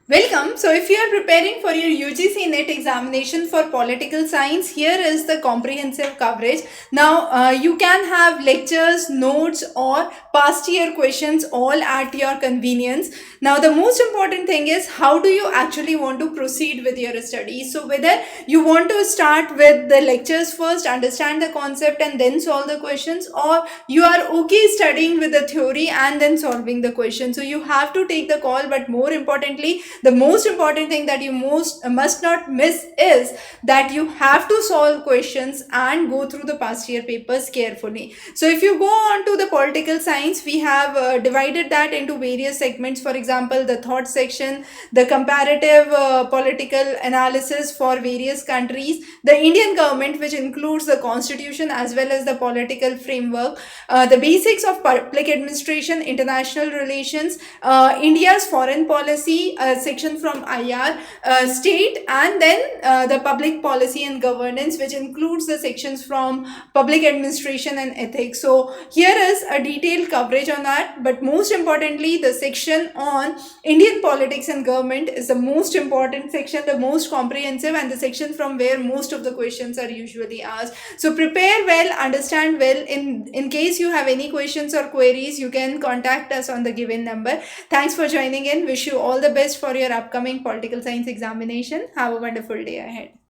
Welcome. So, if you are preparing for your UGC NET examination for political science, here is the comprehensive coverage. Now, you can have lectures, notes, or past year questions all at your convenience. Now, the most important thing is how do you actually want to proceed with your studies? So, whether you want to start with the lectures first, understand the concept, and then solve the questions, or you are okay studying with the theory and then solving the question. So, you have to take the call, but more importantly, the most important thing that you most must not miss is that you have to solve questions and go through the past year papers carefully. So if you go on to the political science, we have divided that into various segments. For example, the thought section, the comparative political analysis for various countries, the Indian government, which includes the constitution as well as the political framework, the basics of public administration, international relations, India's foreign policy, section from IR, state, and then the public policy and governance, which includes the sections from public administration and ethics. So here is a detailed coverage on that. But most importantly, the section on Indian politics and government is the most important section, the most comprehensive, and the section from where most of the questions are usually asked. So prepare well, understand well. In case you have any questions or queries, you can contact us on the given number. Thanks for joining in. Wish you all the best for your upcoming political science examination. Have a wonderful day ahead.